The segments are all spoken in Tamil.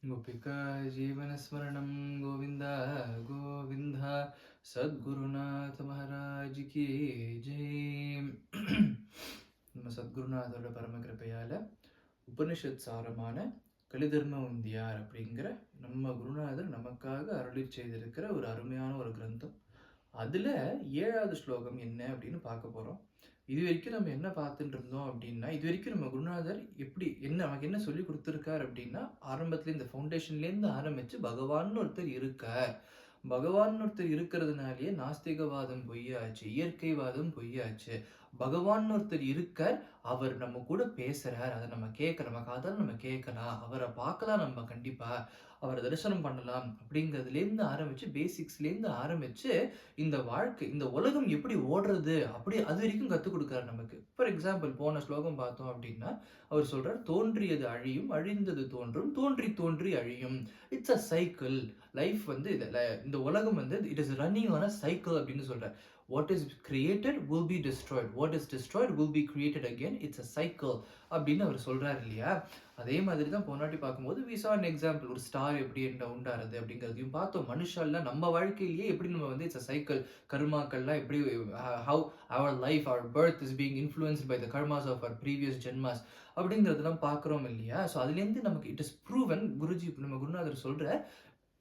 गोपिका जीवनस्मरणं गोविन्द गोविन्द சத்குருநாத மகாராஜ் கி ஜெய். நம்ம சத்குருநாதோட பரம கிருபையால் உபனிஷத் சாரமான கலிதர்ம உந்தியார் அப்படிங்கிற நம்ம குருநாதர் நமக்காக அருளி செய்திருக்கிற ஒரு அருமையான ஒரு கிரந்தம். அதில் 7வது ஸ்லோகம் என்ன அப்படின்னு பார்க்க போகிறோம். இது வரைக்கும் நம்ம என்ன பார்த்துட்டு இருந்தோம் அப்படின்னா, இது வரைக்கும் நம்ம குருநாதர் நமக்கு என்ன சொல்லி கொடுத்துருக்கார் அப்படின்னா, ஆரம்பத்துல இந்த ஃபவுண்டேஷன்லேருந்து ஆரம்பித்து பகவான் ஒருத்தர் இருக்கார், பகவான் ஒருத்தர் இருக்கிறதுனாலேயே நாஸ்திகவாதம் பொய்யாச்சு, இயற்கைவாதம் பொய்யாச்சு. பகவான் ஒருத்தர் இருக்கார், அவர் நம்ம கூட பேசுறார், அதை நம்ம கேட்கலாம், நம்ம காதால் நம்ம கேட்கலாம், அவரை பார்க்கலாம், நம்ம கண்டிப்பா அவரை தரிசனம் பண்ணலாம் அப்படிங்கிறதுலேருந்து ஆரம்பிச்சு, பேசிக்ஸ்லேருந்து ஆரம்பிச்சு இந்த வாழ்க்கை, இந்த உலகம் எப்படி ஓடுறது அப்படி அது வரைக்கும் கற்றுக் கொடுக்குறாரு நமக்கு. ஃபார் எக்ஸாம்பிள் போன ஸ்லோகம் பார்த்தோம் அப்படின்னா, அவர் சொல்றார், தோன்றியது அழியும், அழிந்தது தோன்றும், தோன்றி தோன்றி அழியும். It's a cycle. லைஃப் வந்து இந்த உலகம் வந்து it is running on a cycle அப்படின்னு சொல்றார். What is created will be destroyed. What is destroyed will be created again. It's a cycle அப்படின்னு அவர் சொல்றாரு இல்லையா. அதே மாதிரி தான் போனாட்டி பார்க்கும்போது we saw an example. ஒரு ஸ்டார் எப்படி உண்டாருது அப்படிங்கிறதையும் பார்த்தோம். மனுஷாலாம் நம்ம வாழ்க்கையிலேயே எப்படி நம்ம வந்து இட்ஸ் அ சைக்கிள், கர்மாக்கள்லாம் எப்படி how our life, our birth is being influenced by the karmas of our previous ஜென்மாஸ் அப்படிங்கிறதெல்லாம் பார்க்குறோம் இல்லையா. ஸோ அதுலேருந்து நமக்கு இட் இஸ் ப்ரூவன், குருஜி நம்ம குருநாதர் சொல்ற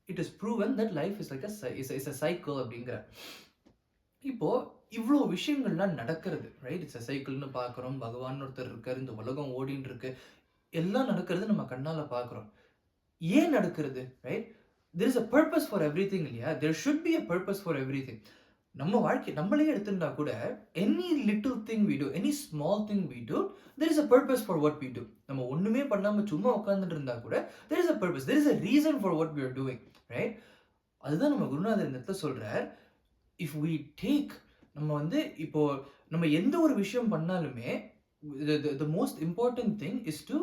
it is proven that life is like is a cycle அப்படிங்கிற. இப்போ இவ்வளோ விஷயங்கள்லாம் நடக்கிறது, ரைட்? இட்ஸ் அ சைக்கிள்னு பார்க்குறோம், பகவான் ஒருத்தர் இருக்கார், இந்த உலகம் ஓடின்னு இருக்கு, எல்லாம் நடக்கிறது நம்ம கண்ணால் பார்க்குறோம். ஏன் நடக்கிறது, right? There is a purpose for everything இல்லையா. There should be a purpose for everything. நம்ம வாழ்க்கை நம்மளே எடுத்துட்டா கூட any little thing we do, any small thing we do, there is a purpose for what we do. நம்ம ஒன்றுமே பண்ணாமல் சும்மா உட்காந்துட்டு இருந்தா கூட there is a purpose, there is a reason for what we are doing, right? அதுதான் நம்ம குருநாதர் இந்த இடத்துல சொல்றார். இஃப் வி டேக், நம்ம வந்து இப்போ நம்ம எந்த ஒரு விஷயம் பண்ணாலுமே the most important thing is to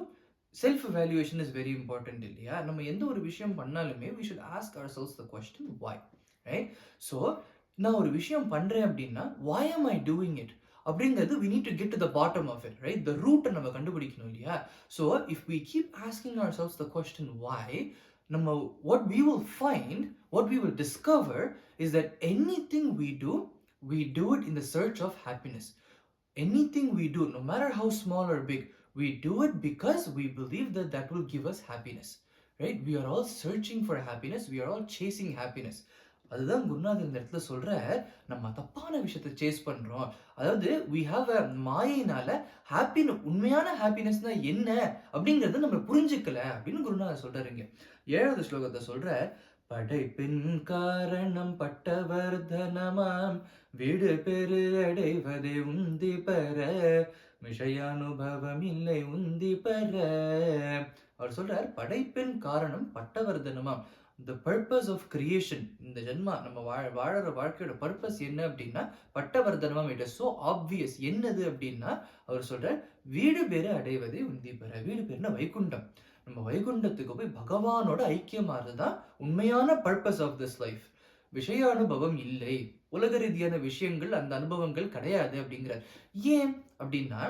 self evaluation is very important இல்லையா. நம்ம எந்த ஒரு விஷயம் பண்ணாலுமே we should ask ourselves the question why, right? So நான் ஒரு விஷயம் பண்றேன் அப்படின்னா why am I doing it அப்படிங்கிறது we need to get to the bottom of it, right? the root நம்ம கண்டுபிடிக்கணும் இல்லையா. So if we keep asking ourselves the question why, what we will find, what we will discover is that anything we do it in the search of happiness. Anything we do, no matter how small or big, we do it because we believe that that will give us happiness, right? We are all searching for happiness, we are all chasing happiness. அதுதான் குருநாதர் இந்த இடத்துல சொல்ற, நம்ம தப்பான விஷயத்தை சேஸ் பண்றோம். அதாவது we have a மாயினால உண்மையான ஹாப்பினஸ்னா என்ன அப்படிங்கறத நம்ம புரிஞ்சுக்கல அப்படின்னு குருநாதர் சொல்றாருங்க. 7வது ஸ்லோகத்தை சொல்ற, படைப்பின் காரணம் பட்டவர்தனமாம் வீடு பெரு அடைவதை உந்தி பெற, விஷயானுபவம் இல்லை உந்தி பெற. அவர் சொல்றார், படைப்பின் காரணம் பட்டவர்தனமாம். the purpose of creation, இந்த ஜென்மா நம்ம வாழற வாழ்க்கையோட பர்பஸ் என்ன அப்படின்னா பட்டவர்தனமாம். It is so obvious. என்னது அப்படின்னா அவர் சொல்ற, வீடு பேரு அடைவதை உந்தி பெற. வீடு பேருனா வைகுண்டம். நம்ம வைகுண்டத்துக்கு போய் பகவானோட ஐக்கியமானதுதான் உண்மையான பர்பஸ் ஆஃப் திஸ் லைஃப். விஷய அனுபவம் இல்லை, உலக ரீதியான விஷயங்கள், அந்த அனுபவங்கள் கிடையாது அப்படிங்கிறார். ஏன் அப்படின்னா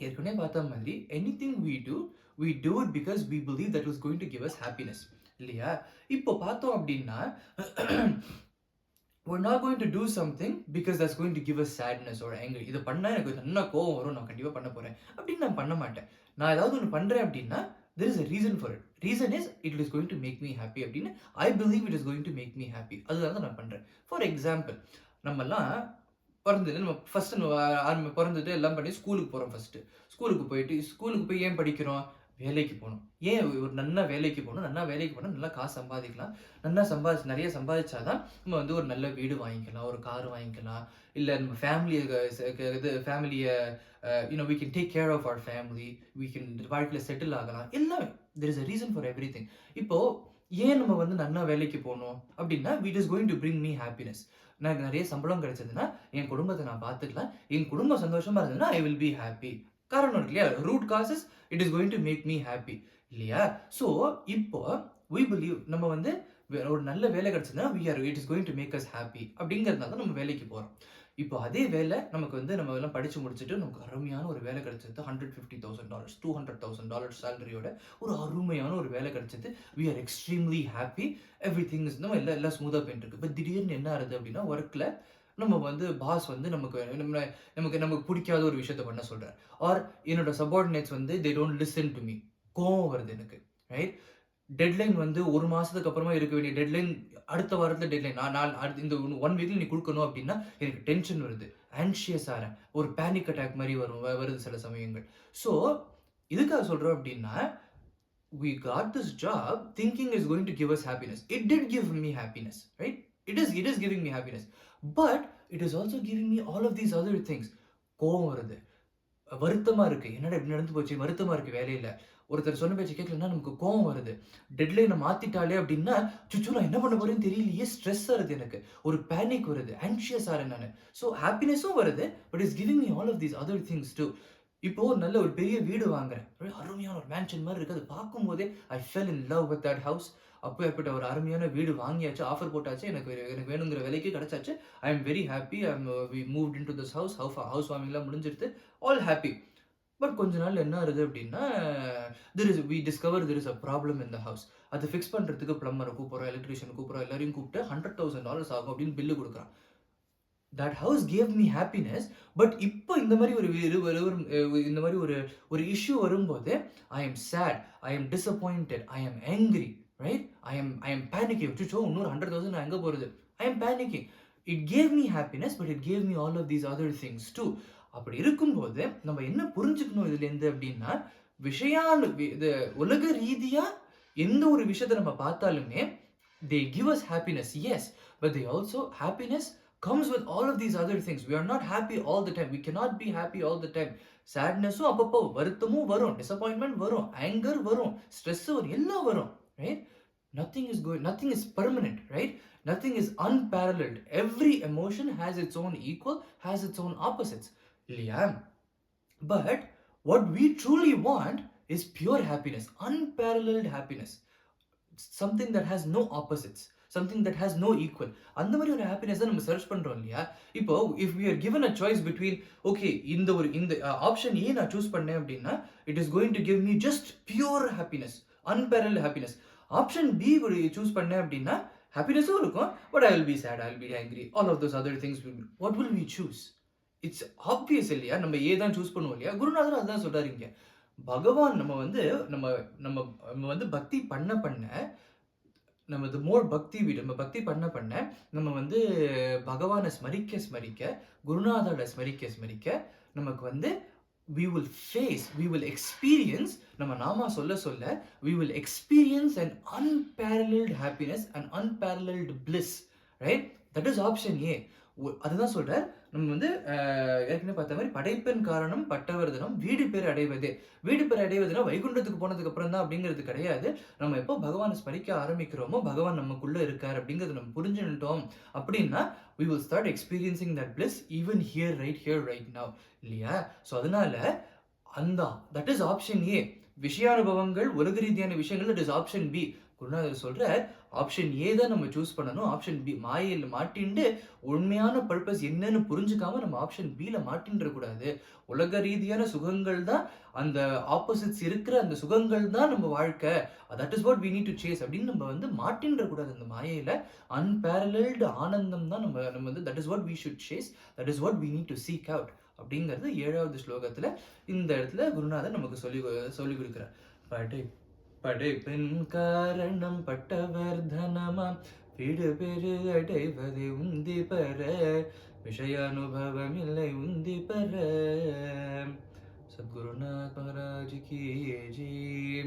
ஏற்கனவே பார்த்த மாதிரி anything we do it because we believe that is going to give us happiness இல்லையா. இப்போ பார்த்தோம் அப்படின்னா we're not going to do something because that's going to give us sadness or anger. இதை பண்ணா எனக்கு நல்லா கோவம் வரும், நான் கண்டிப்பா பண்ண போறேன் அப்படின்னு நான் பண்ண மாட்டேன். நான் ஏதாவது ஒன்று பண்றேன் அப்படின்னா there is a reason for it. Reason is it is going to make me happy அப்படின்னு I believe it is going to make me happy. அதுதான் நான் பண்றேன். ஃபார் எக்ஸாம்பிள், நம்மலாம் நம்ம ஃபர்ஸ்ட் பிறந்துட்டு எல்லாம் பண்ணி ஸ்கூலுக்கு போறோம். ஃபர்ஸ்ட் ஸ்கூலுக்கு போய் ஏன் படிக்கிறோம்? வேலைக்கு போகணும். ஏன் ஒரு நல்ல வேலைக்கு போகணும்? நல்லா காசு சம்பாதிக்கலாம். நிறைய சம்பாதிச்சாதான் நம்ம வந்து ஒரு நல்ல வீடு வாங்கிக்கலாம், ஒரு கார் வாங்கிக்கலாம், இல்லை நம்ம ஃபேமிலியை we can take care of our family, we can வாழ்க்கையில் செட்டில் ஆகலாம். எல்லாமே there is a reason for everything. இப்போ ஏன் நம்ம வந்து நல்லா வேலைக்கு போகணும் அப்படின்னா it is going to bring me happiness. எனக்கு நிறைய சம்பளம் கிடைச்சதுன்னா என் குடும்பத்தை நான் பார்த்துக்கலாம், என் குடும்பம் சந்தோஷமா இருந்ததுன்னா I will be happy. காரணம் இருக்கு இல்லையா. Root causes it is going to make me happy இல்லையா. ஸோ இப்போ we believe நம்ம வந்து ஒரு நல்ல வேலை கிடைச்சதுன்னா it is going to make us happy அப்படிங்கிறதுனால தான் நம்ம வேலைக்கு போகிறோம். இப்போ அதே வேலை நமக்கு வந்து நம்ம எல்லாம் படிச்சு முடிச்சுட்டு நமக்கு அருமையான ஒரு வேலை கிடைச்சது. $150,000 $200,000 சேலரியோட ஒரு அருமையான ஒரு வேலை கிடைச்சது. We are extremely happy. Everything is நம்ம எல்லாம் ஸ்மூத்தா போயிட்டு இருக்கு. பட் திடீர்னு என்ன ஆகுது அப்படின்னா, ஒர்க்ல நம்ம வந்து பாஸ் வந்து நமக்கு நமக்கு நமக்கு பிடிக்காத ஒரு விஷயத்த பண்ண சொல்றார். ஆர் என்னோட சபார்டினேட்ஸ் வந்து they don't listen to me. கோவம் வருது எனக்கு. ரைட்? டெட்லைன் வந்து 1 மாசத்துக்கு அப்புறமா இருக்க வேண்டிய டெட்லைன் அடுத்த வாரத்துல டெட்லைன். நான் நான் அடுத்த இந்த 1 வீக்ல நீ குடுக்கணும் அப்டின்னா, எனக்கு டென்ஷன் வருது. ஆங்ஷியஸ் ஆறேன். ஒரு பேனிக் அட்டாக் மாரி வருது சில சமயங்கள். ஸோ, எதுக்காக சொல்றோம் அப்டின்னா, we got this job thinking it's going to give us happiness. It did give me happiness, right? It is giving me happiness. But it is also giving me all of these other things. கோவம் வருது. வருத்தமா இருக்கு. என்னடா இப்படி நடந்து போச்சு? வருத்தமா இருக்கு வேலையில. ஒருத்தர் சொன்ன பேச்ச கேட்கலன்னா நமக்கு கோவம் வருது. டெட்லைன மாத்திட்டாளே அப்படின்னா, அச்சச்சோ! நான் என்ன பண்ண போறேன்னு தெரியலையே! ஸ்ட்ரெஸ் ஆகுது எனக்கு. ஒரு பேனிக் வருது. ஆங்ஷியஸ் ஆறேன் நானு. ஸோ ஹாப்பினஸும் வருது. But it's giving me all of these other things too. இப்போ நல்ல ஒரு பெரிய வீடு வாங்குறேன். அருமையான ஒரு மேன்ஷன் மாரி இருக்கு. அத பார்க்கும்போதே I fell in love with that house. அப்பேற்பட்ட ஒரு அருமையான வீடு வாங்கியாச்சு. ஆஃபர் போட்டாச்சு. எனக்கு வேணுங்கிற விலைக்கு கிடைச்சாச்சு. I am very happy. We moved into this house. House வார்மிங்லாம் முடிஞ்சிருச்சு. All happy. பட் கொஞ்ச நாள்ல என்ன ஆகுது அப்படின்னா, we discover there is a problem in the house. அத ஃபிக்ஸ் பண்றதுக்கு பிளம்பர கூப்பிடுறோம், எலக்ட்ரீஷியன கூப்பிடுறோம், எல்லாரையும் கூப்பிட்டு $100,000 ஆகும் அப்படின்னு பில்லு குடுக்குறான். That house gave me happiness. But இப்போ இந்த மாதிரி இந்த மாதிரி ஒரு இஷ்யூ வரும்போது, I am sad, I am disappointed, I am angry, right? I am panicking. அச்சச்சோ! இன்னொரு 100,000 நான் எங்க போறது? I am panicking. It gave me happiness, but it gave me all of these other things too. அப்படி இருக்கும்போது, நம்ம என்ன புரிஞ்சுக்கணும் இதுலேருந்து அப்படின்னா, இது உலக ரீதியா எந்த ஒரு விஷயத்த நம்ம பார்த்தாலுமே, they give us happiness, yes, but they also happiness comes with all of these other things. We are not happy all the time. We cannot be happy all the time. Sadnessம் அப்பப்போ வருத்தமும் வரும், disappointment வரும், anger வரும், stress வரும், எல்லாம் வரும், right? Nothing is permanent, right? Nothing is unparalleled. Every emotion has its own equal, has its own opposites. இல்லையா? But what we truly want is pure happiness, unparalleled happiness. Something that has no opposites, something that has no equal. அந்த மாதிரி ஒரு ஹாப்பினஸ் தான் நம்ம சர்ச் பண்றோம் இல்லையா? இப்போ if we are given a choice between okay இந்த ஆப்ஷன் ஏ நான் சூஸ் பண்ணேன் அப்படின்னா, it is going to give me just pure happiness, unparalleled happiness. Option B choose பண்ணேன் அப்படின்னா ஹாப்பினஸும் இருக்கும், but I will be sad, I will be angry, all of those other things will be. What will we choose? It's obvious இல்லையா? நம்ம ஏ தான் சூஸ் பண்ணுவோம் இல்லையா? குருநாதர் அதான் சொல்றாரு இங்க. பகவான் நம்ம வந்து நம்ம நம்ம நம்ம வந்து பக்தி பண்ண நம்ம நம்ம பக்தி பண்ண நம்ம வந்து பகவானை ஸ்மரிக்க குருநாதரை ஸ்மரிக்க நமக்கு வந்து we will experience, நம்ம நாமா சொல்ல we will experience an unparalleled happiness, an unparalleled bliss, right? That is option A. அதுதான் சொல்றார். நம்ம வந்து ஏற்கனவே பார்த்த மாதிரி படைப்பின் காரணம் பட்டவர் தினம் வீடு பேர் அடைவதே. வீடு பேர் அடைவதுனா வைகுண்டத்துக்கு போனதுக்கு அப்புறம் தான் அப்படிங்கிறது கிடையாது. நம்ம எப்போ பகவானை ஸ்மரிக்க ஆரம்பிக்கிறோமோ பகவான் நமக்குள்ள இருக்கார் அப்படிங்கிறது நம்ம புரிஞ்சுட்டோம் அப்படின்னா we will start experiencing that bliss even here right now, இல்லையா? ஸோ அதனால that is option A. விஷயானுபவங்கள் உலக ரீதியான விஷயங்கள் that is option B. குருநாதர் சொல்ற ஆப்ஷன் ஏ தான் நம்ம சூஸ் பண்ணணும். ஆப்ஷன் பி மாயையில் மாட்டிண்டு உண்மையான பர்பஸ் என்னன்னு புரிஞ்சுக்காம நம்ம ஆப்ஷன் பில மாட்டின்ற கூடாது. உலக ரீதியான சுகங்கள் தான், அந்த ஆப்போசிட்ஸ் இருக்கிற அந்த சுகங்கள் தான் நம்ம வாழ்க்கை. That is what we need to chase அப்படின்னு நம்ம வந்து மாட்டின்ற கூடாது. அந்த மாயையில அன்பேரலல்டு ஆனந்தம் தான் நம்ம வந்து that is what we should chase, that is what we need to seek out அப்படிங்கிறது 7வது ஸ்லோகத்துல இந்த இடத்துல குருநாதர் நமக்கு சொல்லி கொடுக்கிறார். படைப்பின் காரணம் பட்டவர் தனமாம் வீடு பெரு அடைவதை உந்தி பெற விஷய அனுபவம் இல்லை உந்தி பெற. சத்குருநாத் மகாராஜ் கி ஜெய்.